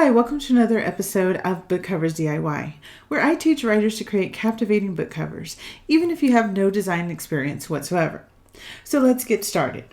Hi, welcome to another episode of Book Covers DIY, where I teach writers to create captivating book covers, even if you have no design experience whatsoever. So let's get started.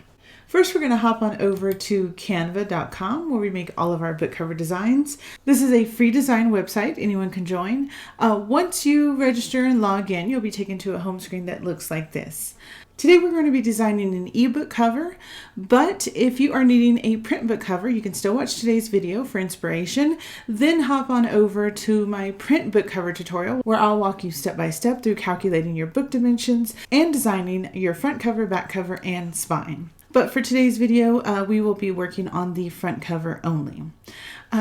First, we're going to hop on over to canva.com, where we make all of our book cover designs. This is a free design website anyone can join. Once you register and log in, you'll be taken to a home screen that looks like this. Today we're going to be designing an ebook cover, but if you are needing a print book cover, you can still watch today's video for inspiration, then hop on over to my print book cover tutorial where I'll walk you step by step through calculating your book dimensions and designing your front cover, back cover, and spine. But for today's video, we will be working on the front cover only.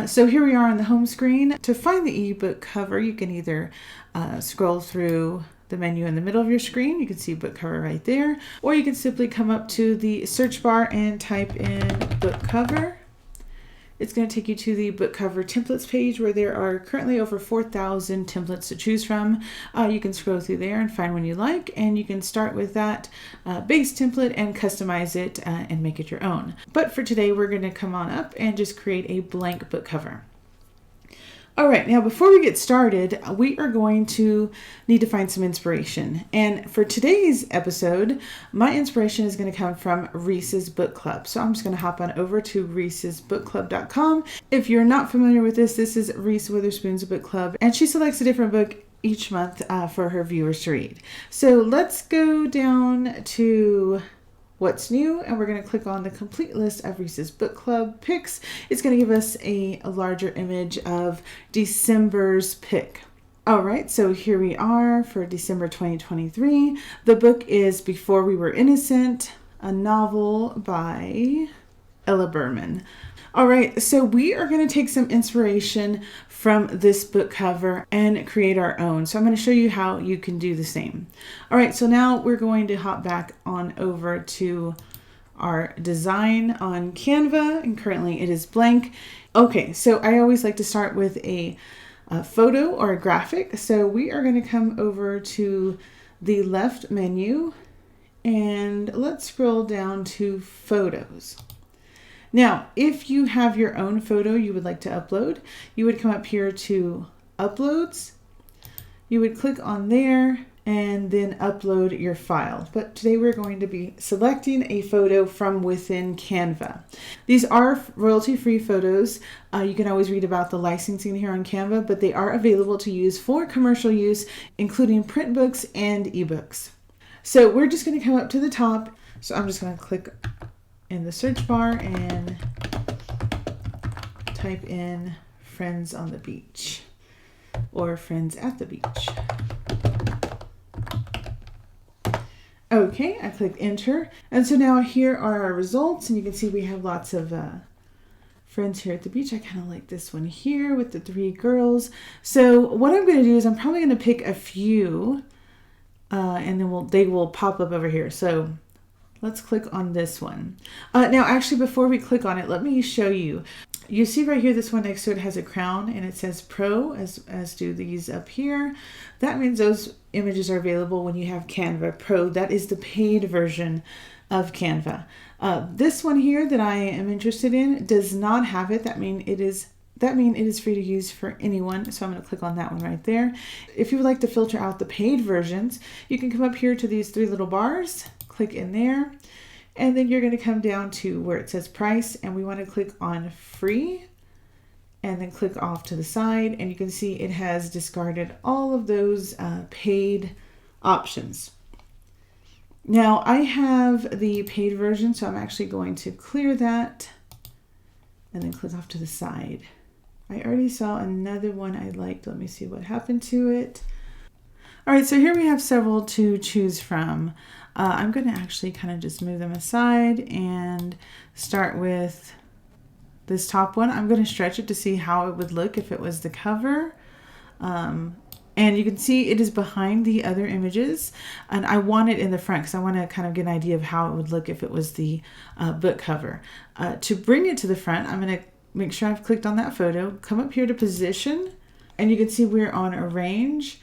So here we are on the home screen. To find the ebook cover, you can either scroll through the menu in the middle of your screen. You can see book cover right there, or you can simply come up to the search bar and type in book cover. It's going to take you to the book cover templates page where there are currently over 4,000 templates to choose from. You can scroll through there and find one you like, and you can start with that base template and customize it and make it your own. But for today, we're going to come on up and just create a blank book cover. All right, now before we get started, we are going to need to find some inspiration. And for today's episode, my inspiration is going to come from Reese's Book Club. So I'm just going to hop on over to reesesbookclub.com. If you're not familiar with this is Reese Witherspoon's book club, and she selects a different book each month for her viewers to read. So let's go down to What's New, and we're going to click on the complete list of Reese's Book Club picks. It's going to give us a larger image of December's pick. All right, so here we are for December 2023. The book is Before We Were Innocent, a novel by Ella Berman. All right, so we are going to take some inspiration from this book cover and create our own. So I'm going to show you how you can do the same. All right, so now we're going to hop back on over to our design on Canva, and currently it is blank. Okay, so I always like to start with a photo or a graphic. So we are going to come over to the left menu and let's scroll down to photos. Now, if you have your own photo you would like to upload, you would come up here to Uploads. You would click on there and then upload your file. But today we're going to be selecting a photo from within Canva. These are royalty-free photos. You can always read about the licensing here on Canva, but they are available to use for commercial use, including print books and ebooks. So we're just going to come up to the top. So I'm just going to click in the search bar and type in friends on the beach or friends at the beach. Okay, I clicked enter. And so now here are our results, and you can see we have lots of friends here at the beach. I kind of like this one here with the 3 girls. So what I'm going to do is I'm probably going to pick a few and then they will pop up over here. So let's click on this one. Now, actually, before we click on it, let me show you. You see right here, this one next to it has a crown and it says Pro, as do these up here. That means those images are available when you have Canva Pro. That is the paid version of Canva. This one here that I am interested in does not have it. That means it is free to use for anyone. So I'm going to click on that one right there. If you would like to filter out the paid versions, you can come up here to these 3 little bars. Click in there, and then you're going to come down to where it says price, and we want to click on free and then click off to the side, and you can see it has discarded all of those paid options. Now I have the paid version, so I'm actually going to clear that and then click off to the side. I already saw another one I liked. Let me see what happened to it. All right, so here we have several to choose from. I'm going to actually kind of just move them aside and start with this top one. I'm going to stretch it to see how it would look if it was the cover. And you can see it is behind the other images, and I want it in the front because I want to kind of get an idea of how it would look if it was the book cover. To bring it to the front, I'm going to make sure I've clicked on that photo, come up here to position, and you can see we're on arrange.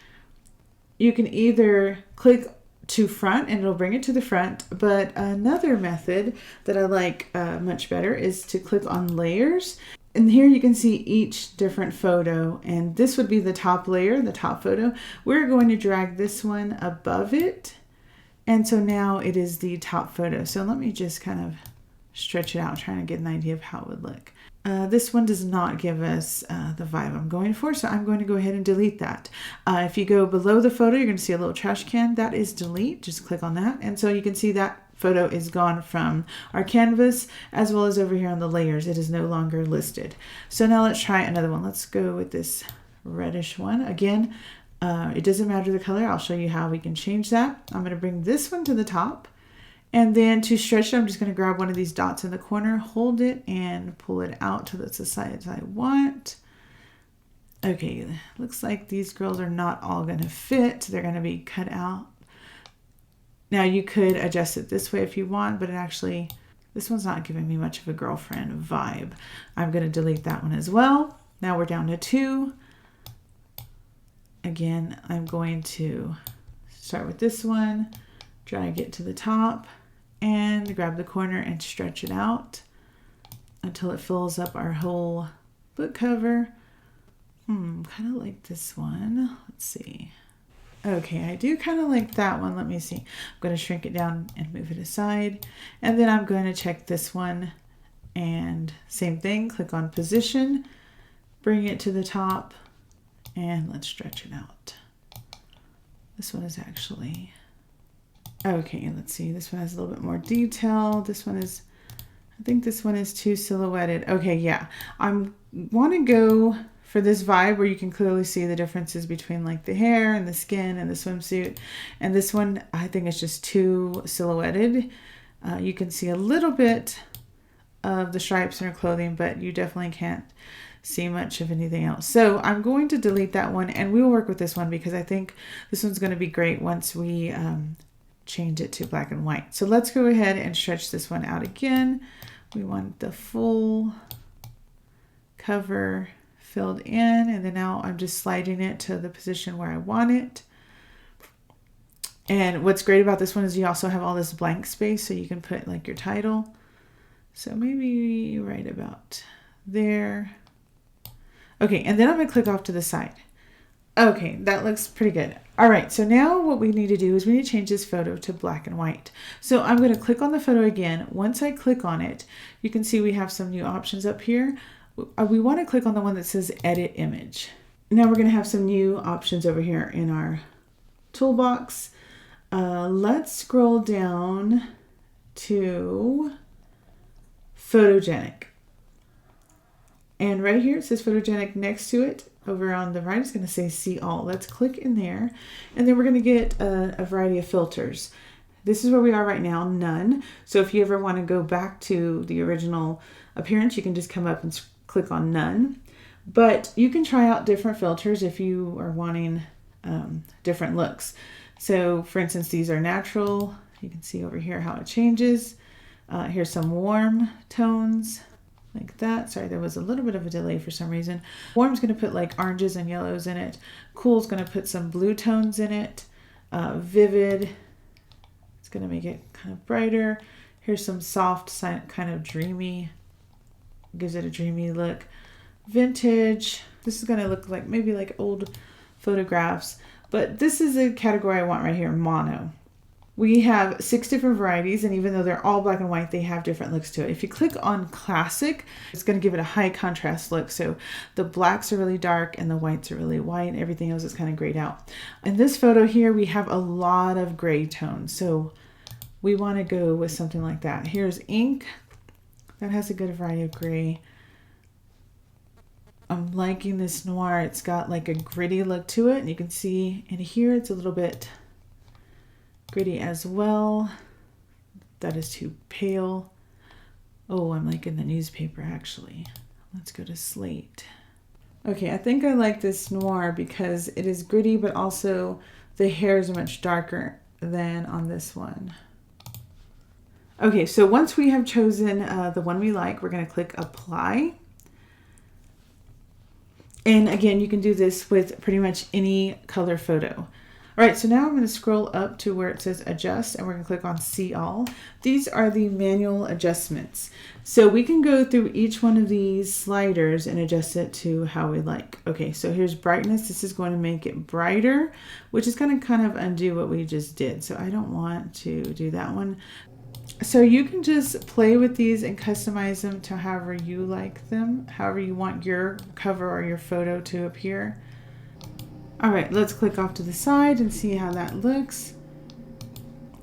You can either click to front and it'll bring it to the front, but another method that I like much better is to click on layers, And here you can see each different photo, and this would be the top layer, the top photo. We're going to drag this one above it, and so now it is the top photo. So let me just kind of stretch it out, trying to get an idea of how it would look. This one does not give us the vibe I'm going for, so I'm going to go ahead and delete that. If you go below the photo, you're going to see a little trash can. That is delete. Just click on that, and so you can see that photo is gone from our canvas, as well as over here on the layers. It is no longer listed. So now let's try another one. Let's go with this reddish one. Again, it doesn't matter the color. I'll show you how we can change that. I'm going to bring this one to the top. And then to stretch it, I'm just going to grab one of these dots in the corner, hold it, and pull it out to the size I want. Okay, looks like these girls are not all going to fit. They're going to be cut out. Now you could adjust it this way if you want, but this one's not giving me much of a girlfriend vibe. I'm going to delete that one as well. Now we're down to 2. Again, I'm going to start with this one, drag it to the top, and grab the corner and stretch it out until it fills up our whole book cover. Kind of like this one. Let's see. Okay, I do kind of like that one. Let me see. I'm going to shrink it down and move it aside. And then I'm going to check this one. And same thing, click on position, bring it to the top, and let's stretch it out. This one is actually... Okay, let's see. This one has a little bit more detail. This one is... I think this one is too silhouetted. Okay, yeah. I want to go for this vibe where you can clearly see the differences between like the hair and the skin and the swimsuit. And this one, I think it's just too silhouetted. You can see a little bit of the stripes in her clothing, but you definitely can't see much of anything else. So I'm going to delete that one, and we will work with this one because I think this one's going to be great once we change it to black and white. So let's go ahead and stretch this one out again. We want the full cover filled in, and then now I'm just sliding it to the position where I want it. And what's great about this one is you also have all this blank space, so you can put like your title. So maybe right about there. Okay, and then I'm going to click off to the side. Okay, that looks pretty good. All right, so now what we need to do is we need to change this photo to black and white. So I'm going to click on the photo again. Once I click on it, you can see we have some new options up here. We want to click on the one that says edit image. Now we're going to have some new options over here in our toolbox. Let's scroll down to photogenic. And right here it says photogenic. Next to it over on the right it's going to say see all. Let's click in there, and then we're going to get a variety of filters. This is where we are right now, none. So if you ever want to go back to the original appearance, you can just come up and click on none. But you can try out different filters if you are wanting different looks. So for instance, these are natural. You can see over here how it changes. Here's some warm tones like that. Sorry, there was a little bit of a delay for some reason. Warm's going to put like oranges and yellows in it. Cool's going to put some blue tones in it. Vivid, it's going to make it kind of brighter. Here's some soft, kind of dreamy, gives it a dreamy look. Vintage, this is going to look like maybe like old photographs, but this is a category I want right here, mono. We have 6 different varieties, and even though they're all black and white, they have different looks to it. If you click on classic, it's going to give it a high contrast look. So the blacks are really dark and the whites are really white, and everything else is kind of grayed out. In this photo here, we have a lot of gray tones. So we want to go with something like that. Here's ink. That has a good variety of gray. I'm liking this noir. It's got like a gritty look to it, and you can see in here it's a little bit gritty as well. That is too pale. Oh, I'm liking the newspaper actually. Let's go to slate. Okay, I think I like this noir because it is gritty, but also the hairs are much darker than on this one. Okay, so once we have chosen the one we like, we're going to click apply. And again, you can do this with pretty much any color photo. All right, so now I'm going to scroll up to where it says adjust, and we're going to click on see all. These are the manual adjustments. So we can go through each one of these sliders and adjust it to how we like. Okay, so here's brightness. This is going to make it brighter, which is going to kind of undo what we just did. So I don't want to do that one. So you can just play with these and customize them to however you like them, however you want your cover or your photo to appear. All right, let's click off to the side and see how that looks.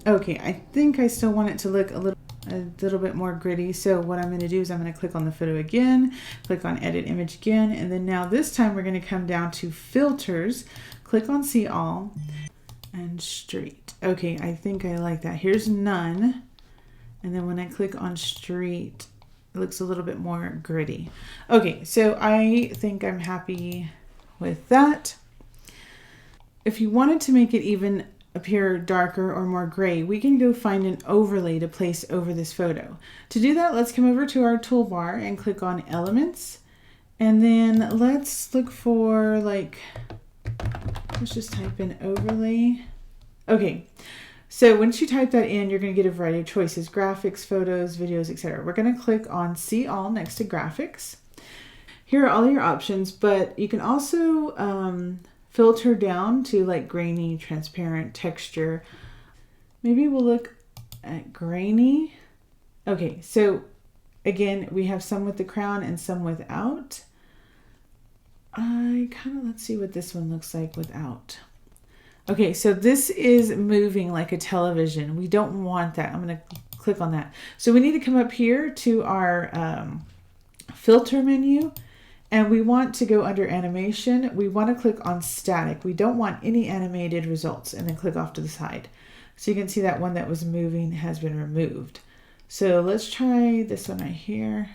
Okay, I think I still want it to look a little bit more gritty. So what I'm going to do is I'm going to click on the photo again, click on edit image again, and then now this time we're going to come down to filters, click on see all, and street. Okay, I think I like that. Here's none. And then when I click on street, it looks a little bit more gritty. Okay, so I think I'm happy with that. If you wanted to make it even appear darker or more gray, we can go find an overlay to place over this photo. To do that, let's come over to our toolbar and click on elements. And then let's look for let's just type in overlay. Okay. So once you type that in, you're going to get a variety of choices: graphics, photos, videos, etc. We're going to click on see all next to graphics. Here are all your options, but you can also filter down to like grainy, transparent, texture. Maybe we'll look at grainy. Okay, so again, we have some with the crown and some without. Let's see what this one looks like without. Okay, so this is moving like a television. We don't want that. I'm going to click on that. So we need to come up here to our filter menu, and we want to go under animation. We want to click on static. We don't want any animated results, and then click off to the side. So you can see that one that was moving has been removed. So let's try this one right here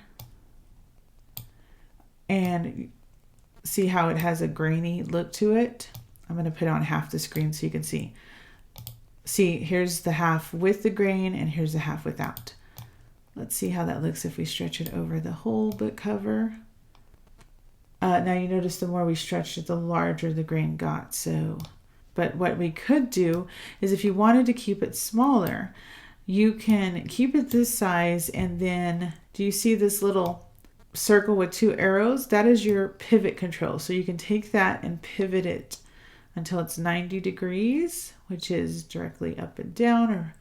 and see how it has a grainy look to it. I'm going to put it on half the screen so you can see. See, here's the half with the grain and here's the half without. Let's see how that looks if we stretch it over the whole book cover. Now you notice the more we stretched it, the larger the grain got. But what we could do is if you wanted to keep it smaller, you can keep it this size, and then do you see this little circle with two arrows? That is your pivot control. So you can take that and pivot it until it's 90 degrees, which is directly up and down or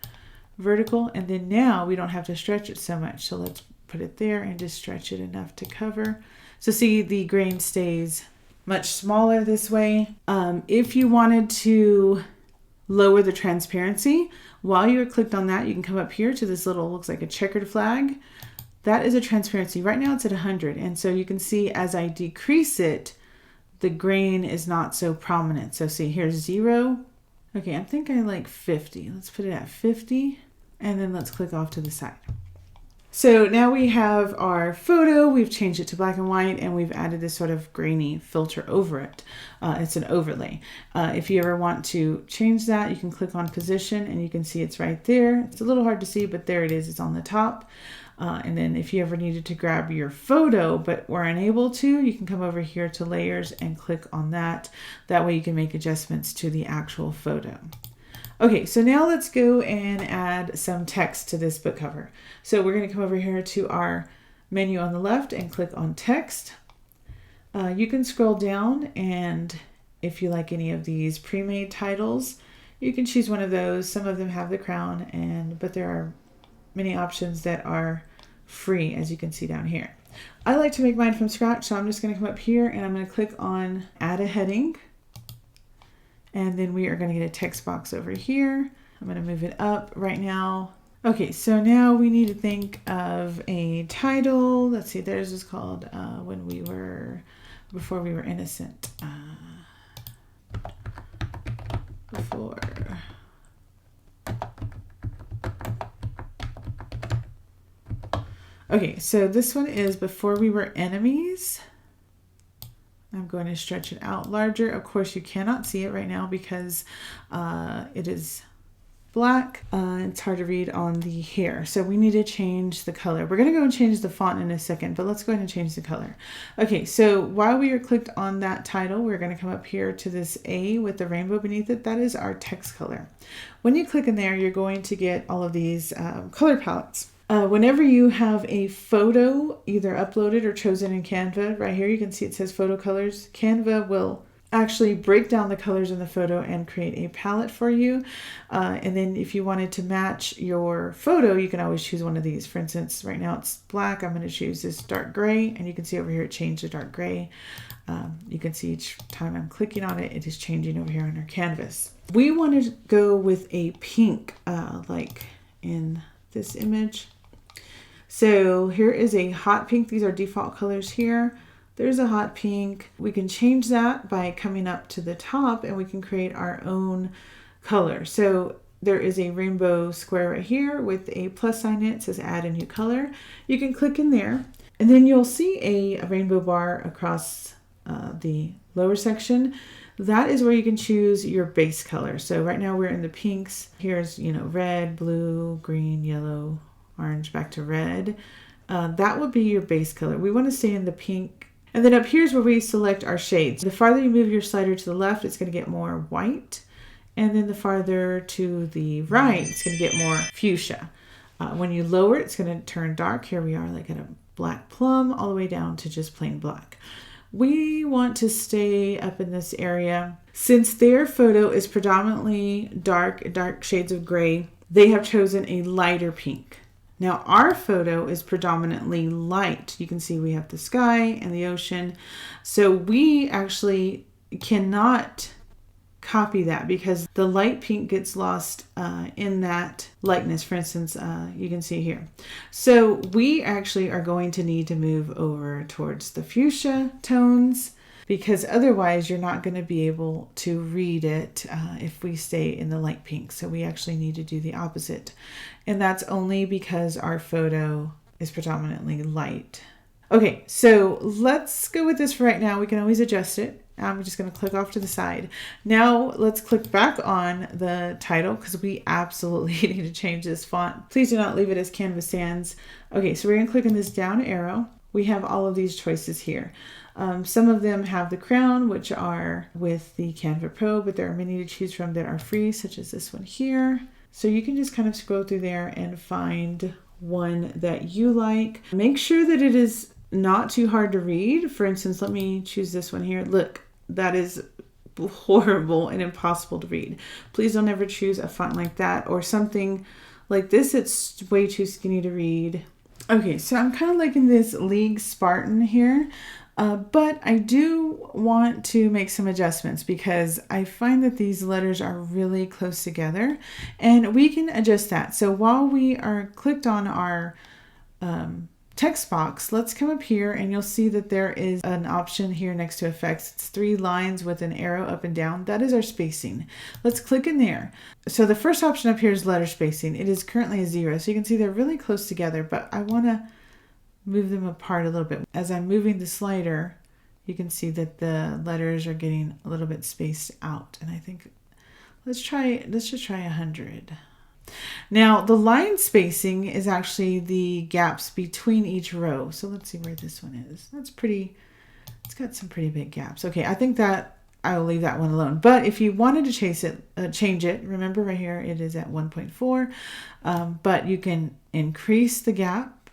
vertical. And then now we don't have to stretch it so much. So let's put it there and just stretch it enough to cover. So see, the grain stays much smaller this way. If you wanted to lower the transparency, while you're clicked on that, you can come up here to this little, looks like a checkered flag. That is a transparency. Right now it's at 100. And so you can see as I decrease it, the grain is not so prominent. So see, here's 0. Okay, I think I like 50. Let's put it at 50, and then let's click off to the side. So now we have our photo. We've changed it to black and white, and we've added this sort of grainy filter over it. It's an overlay. If you ever want to change that, you can click on position, and you can see it's right there. It's a little hard to see, but there it is. It's on the top. And then if you ever needed to grab your photo but were unable to, you can come over here to layers and click on that. That way you can make adjustments to the actual photo. Okay, so now let's go and add some text to this book cover. So we're going to come over here to our menu on the left and click on text. You can scroll down, and if you like any of these pre-made titles, you can choose one of those. Some of them have the crown, but there are many options that are free, as you can see down here. I like to make mine from scratch, so I'm just going to come up here and I'm going to click on add a heading, and then we are going to get a text box over here. I'm going to move it up right now. Okay, so now we need to think of a title. Let's see, theirs is called Before We Were Innocent. Before Okay, so this one is Before We Were Enemies. I'm going to stretch it out larger. Of course, you cannot see it right now because it is black. It's hard to read on the hair. So we need to change the color. We're going to go and change the font in a second, but let's go ahead and change the color. Okay, so while we are clicked on that title, we're going to come up here to this A with the rainbow beneath it. That is our text color. When you click in there, you're going to get all of these color palettes. Whenever you have a photo either uploaded or chosen in Canva, right here you can see it says photo colors. Canva will actually break down the colors in the photo and create a palette for you. And then if you wanted to match your photo, you can always choose one of these. For instance, right now it's black. I'm going to choose this dark gray, and you can see over here it changed to dark gray. You can see each time I'm clicking on it, it is changing over here on our canvas. We want to go with a pink, like in this image. So here is a hot pink. These are default colors here. There's a hot pink. We can change that by coming up to the top, and we can create our own color. So there is a rainbow square right here with a plus sign in it. It says add a new color. You can click in there, and then you'll see a rainbow bar across the lower section. That is where you can choose your base color. So right now we're in the pinks. Here's, red, blue, green, yellow, orange, back to red. That would be your base color. We want to stay in the pink. And then up here's where we select our shades. The farther you move your slider to the left, it's going to get more white. And then the farther to the right, it's going to get more fuchsia. When you lower it, it's going to turn dark. Here we are like at a black plum all the way down to just plain black. We want to stay up in this area. Since their photo is predominantly dark shades of gray, they have chosen a lighter pink. Now our photo is predominantly light. You can see we have the sky and the ocean. So we actually cannot copy that because the light pink gets lost in that lightness. For instance, you can see here. So we actually are going to need to move over towards the fuchsia tones, because otherwise you're not going to be able to read it if we stay in the light pink. So we actually need to do the opposite. And that's only because our photo is predominantly light. Okay, so let's go with this for right now. We can always adjust it. I'm just going to click off to the side. Now let's click back on the title because we absolutely need to change this font. Please do not leave it as Canvas Sans. Okay, so we're going to click on this down arrow. We have all of these choices here. Some of them have the crown, which are with the Canva Pro, but there are many to choose from that are free, such as this one here. So you can just kind of scroll through there and find one that you like. Make sure that it is not too hard to read. For instance, let me choose this one here. Look, that is horrible and impossible to read. Please don't ever choose a font like that or something like this. It's way too skinny to read. Okay, so I'm kind of liking this League Spartan here. But I do want to make some adjustments because I find that these letters are really close together, and we can adjust that. So while we are clicked on our text box, let's come up here and you'll see that there is an option here next to effects. It's 3 lines with an arrow up and down. That is our spacing. Let's click in there. So the first option up here is letter spacing. It is currently a 0. So you can see they're really close together, but I want to move them apart a little bit. As I'm moving the slider, you can see that the letters are getting a little bit spaced out. And I think let's just try 100. Now the line spacing is actually the gaps between each row. So let's see where this one is. That's pretty, it's got some pretty big gaps. Okay, I think that I'll leave that one alone. But if you wanted to change it, remember right here it is at 1.4, but you can increase the gap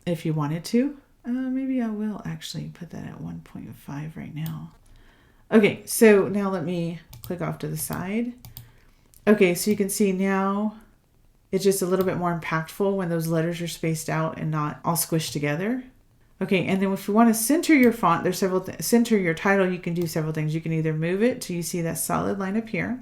if you wanted to. Maybe I will actually put that at 1.5 right now. Okay, so now let me click off to the side. Okay, so you can see now it's just a little bit more impactful when those letters are spaced out and not all squished together. Okay, and then if you want to center your font, there's several center your title, you can do several things. You can either move it till you see that solid line up here,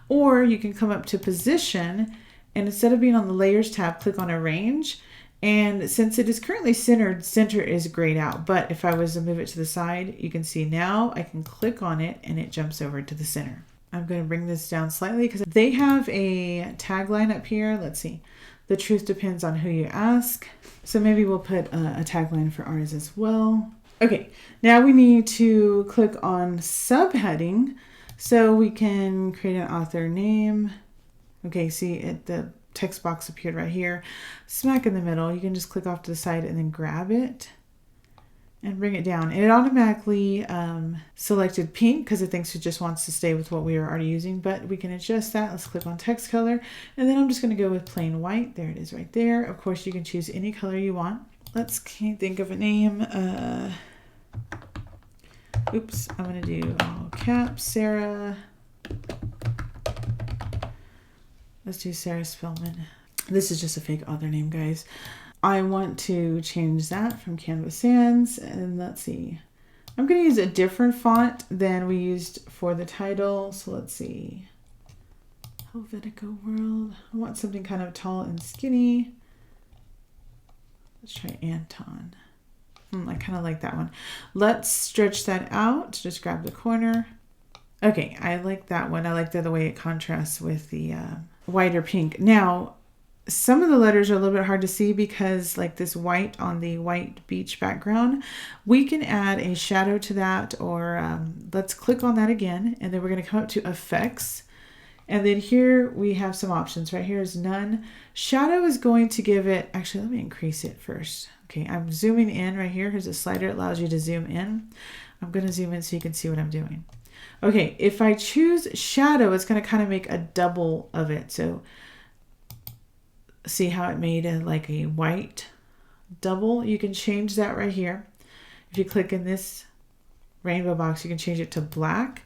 or you can come up to position, and instead of being on the layers tab, click on arrange. And since it is currently centered, center is grayed out. But if I was to move it to the side, you can see now I can click on it and it jumps over to the center. I'm going to bring this down slightly because they have a tagline up here. Let's see. The truth depends on who you ask. So maybe we'll put a tagline for ours as well. Okay, now we need to click on subheading so we can create an author name. Okay, see it, the text box appeared right here, smack in the middle. You can just click off to the side and then grab it and bring it down. And it automatically selected pink because it thinks it just wants to stay with what we are already using, but we can adjust that. Let's click on text color, and then I'm just going to go with plain white. There it is right there. Of course, you can choose any color you want. Let's think of a name. Oops, I'm going to do all caps, Sarah. Let's do Sarah Spellman. This is just a fake author name, guys. I want to change that from Canva Sans, and let's see. I'm going to use a different font than we used for the title. So let's see. Helvetica World. I want something kind of tall and skinny. Let's try Anton. I kind of like that one. Let's stretch that out. Just grab the corner. Okay, I like that one. I like the way it contrasts with the whiter pink. Now, some of the letters are a little bit hard to see because like this white on the white beach background, we can add a shadow to that, or let's click on that again, and then we're going to come up to effects. And then here we have some options. Right here is none. Shadow is going to give it, actually, let me increase it first. Okay, I'm zooming in right here. Here's a slider. It allows you to zoom in. I'm going to zoom in so you can see what I'm doing. Okay, if I choose shadow, it's going to kind of make a double of it. So see how it made like a white double? You can change that right here. If you click in this rainbow box, you can change it to black.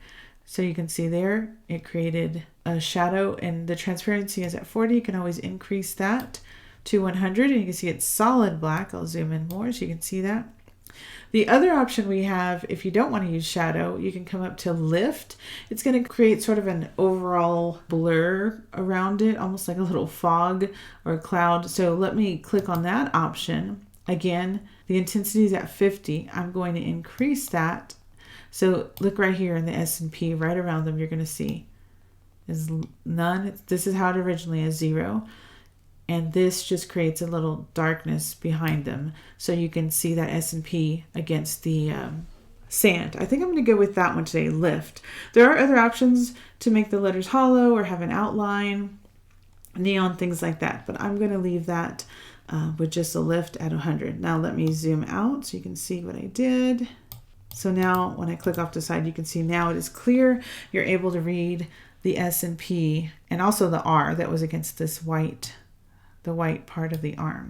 So you can see there, it created a shadow, and the transparency is at 40. You can always increase that to 100, and you can see it's solid black. I'll zoom in more so you can see that. The other option we have, if you don't want to use shadow, you can come up to lift. It's going to create sort of an overall blur around it, almost like a little fog or a cloud. So let me click on that option. Again, the intensity is at 50. I'm going to increase that. So look right here in the S&P, right around them, you're going to see is none. This is how it originally is, 0. And this just creates a little darkness behind them. So you can see that S&P against the sand. I think I'm going to go with that one today, lift. There are other options to make the letters hollow or have an outline, neon, things like that. But I'm going to leave that with just a lift at 100. Now let me zoom out so you can see what I did. So now when I click off the side, you can see now it is clear. You're able to read the S and P and also the R that was against this white, the white part of the arm.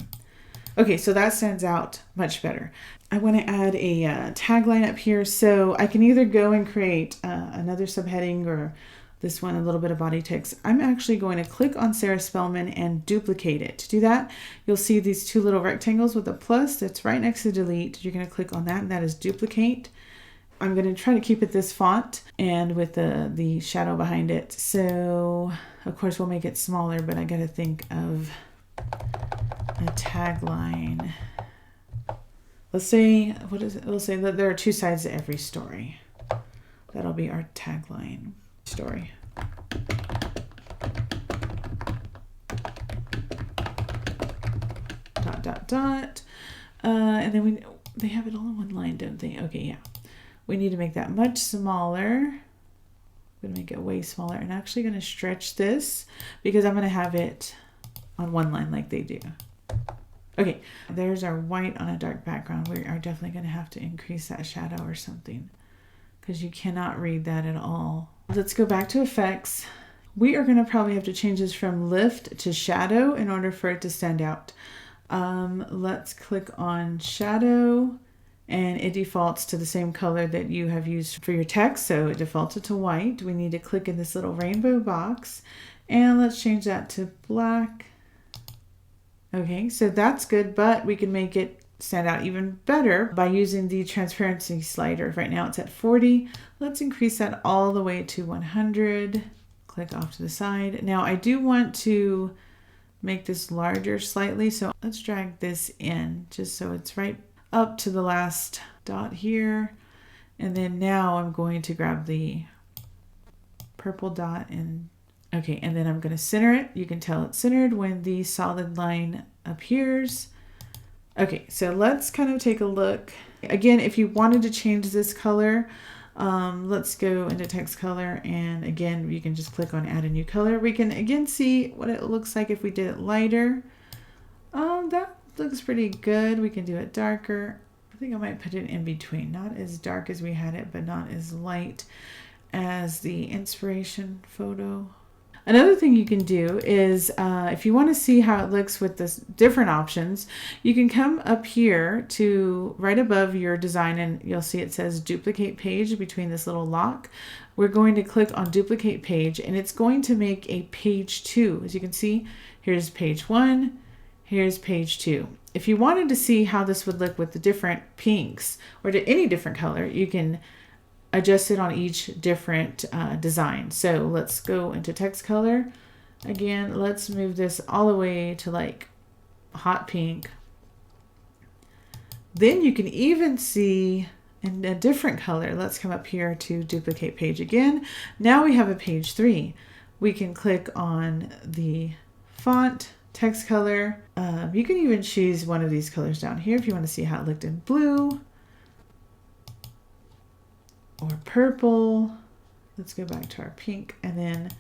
Okay, so that stands out much better. I want to add a tagline up here. So I can either go and create another subheading or this one, a little bit of body text. I'm actually going to click on Sarah Spellman and duplicate it. To do that, you'll see these two little rectangles with a plus that's right next to delete. You're going to click on that, and that is duplicate. I'm going to try to keep it this font and with the shadow behind it. So of course we'll make it smaller, but I got to think of a tagline. Let's say, what is it? We'll say that there are two sides to every story. That'll be our tagline. Story. Dot, dot, dot. And then they have it all in one line, don't they? Okay, yeah. We need to make that much smaller. I'm going to make it way smaller, and actually going to stretch this because I'm going to have it on one line like they do. Okay, there's our white on a dark background. We are definitely going to have to increase that shadow or something because you cannot read that at all. Let's go back to effects. We are going to probably have to change this from lift to shadow in order for it to stand out. Let's click on shadow, and it defaults to the same color that you have used for your text. So it defaulted to white. We need to click in this little rainbow box, and let's change that to black. Okay, so that's good, but we can make it stand out even better by using the transparency slider. Right now it's at 40. Let's increase that all the way to 100. Click off to the side. Now I do want to make this larger slightly, so let's drag this in just so it's right up to the last dot here. And then now I'm going to grab the purple dot and okay, and then I'm going to center it. You can tell it's centered when the solid line appears. Okay, so let's kind of take a look. Again, if you wanted to change this color, Let's go into text color, and again, you can just click on add a new color. We can again see what it looks like if we did it lighter. That looks pretty good. We can do it darker. I think I might put it in between, not as dark as we had it, but not as light as the inspiration photo. Another thing you can do is if you want to see how it looks with the different options, you can come up here to right above your design, and you'll see it says duplicate page between this little lock. We're going to click on duplicate page, and it's going to make a page 2. As you can see, here's page 1, here's page 2. If you wanted to see how this would look with the different pinks or to any different color, you can adjust it on each different design. So let's go into text color. Again, let's move this all the way to like hot pink. Then you can even see in a different color. Let's come up here to duplicate page again. Now we have a page 3. We can click on the font, text color. You can even choose one of these colors down here if you want to see how it looked in blue or purple. Let's go back to our pink, and then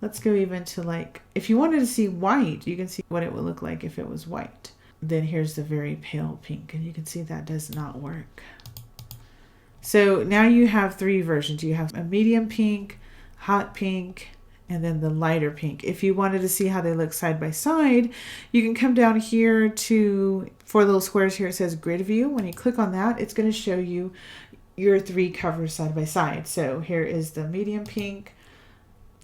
let's go even to like, if you wanted to see white, you can see what it would look like if it was white. Then here's the very pale pink, and you can see that does not work. So now you have 3 versions. You have a medium pink, hot pink, and then the lighter pink. If you wanted to see how they look side by side, you can come down here to 4 little squares here. It says grid view. When you click on that, it's going to show you your 3 covers side by side. So here is the medium pink,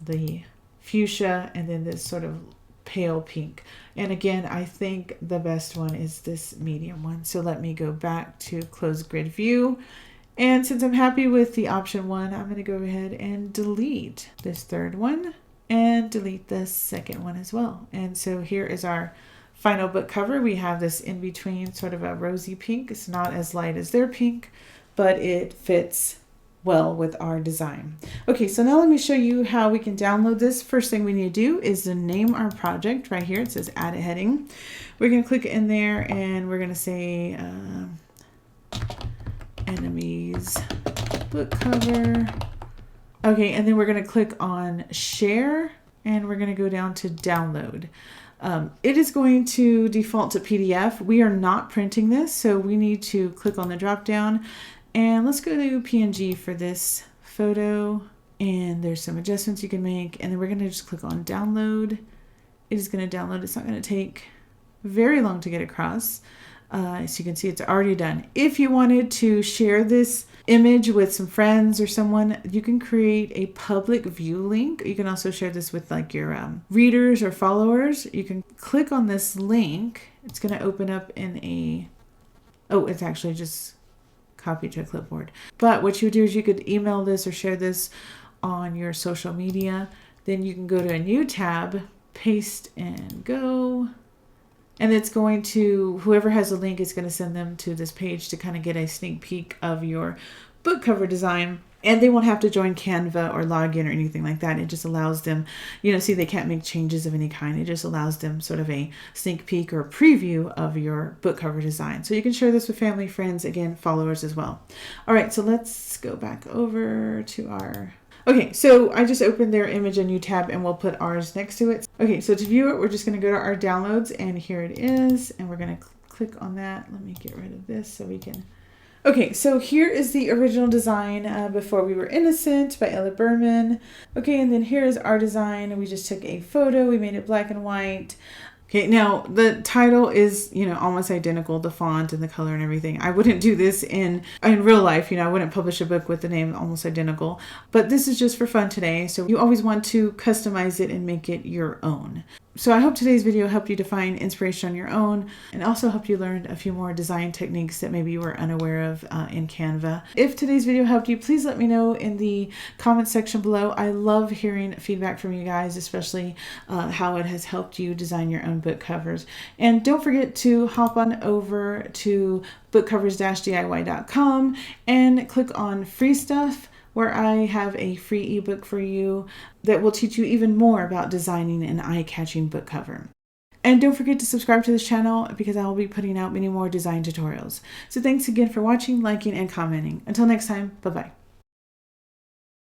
the fuchsia, and then this sort of pale pink. And again, I think the best one is this medium one. So let me go back to close grid view. And since I'm happy with the option 1, I'm going to go ahead and delete this 3rd one and delete the 2nd one as well. And so here is our final book cover. We have this in between sort of a rosy pink. It's not as light as their pink, but it fits well with our design. Okay, so now let me show you how we can download this. First thing we need to do is to name our project. Right here it says add a heading. We're going to click in there, and we're going to say enemies book cover. Okay, and then we're going to click on share, and we're going to go down to download. It is going to default to PDF. We are not printing this, so we need to click on the drop down, and let's go to PNG for this photo. And there's some adjustments you can make, and then we're going to just click on download. It is going to download. It's not going to take very long to get across. As you can see, it's already done. If you wanted to share this image with some friends or someone, you can create a public view link. You can also share this with like your readers or followers. You can click on this link. It's going to open up in a, oh, it's actually just copied to a clipboard. But what you would do is you could email this or share this on your social media. Then you can go to a new tab, paste and go. And it's going to, whoever has the link is going to send them to this page to kind of get a sneak peek of your book cover design. And they won't have to join Canva or log in or anything like that. It just allows them, you know, see, they can't make changes of any kind. It just allows them sort of a sneak peek or a preview of your book cover design. So you can share this with family, friends, again, followers as well. All right, so let's go back over to our... Okay, so I just opened their image, a new tab, and we'll put ours next to it. Okay, so to view it, we're just going to go to our downloads, and here it is, and we're going to click on that. Let me get rid of this so we can... Okay, so here is the original design, Before We Were Innocent by Ella Berman. Okay, and then here's our design. We just took a photo. We made it black and white. Okay, now the title is, you know, almost identical, the font and the color and everything. I wouldn't do this in real life, you know, I wouldn't publish a book with the name almost identical, but this is just for fun today. So you always want to customize it and make it your own. So I hope today's video helped you to find inspiration on your own and also helped you learn a few more design techniques that maybe you were unaware of in Canva. If today's video helped you, please let me know in the comments section below. I love hearing feedback from you guys, especially how it has helped you design your own book covers. And don't forget to hop on over to bookcovers-diy.com and click on free stuff, where I have a free ebook for you that will teach you even more about designing an eye-catching book cover. And don't forget to subscribe to this channel because I will be putting out many more design tutorials. So thanks again for watching, liking, and commenting. Until next time, bye-bye.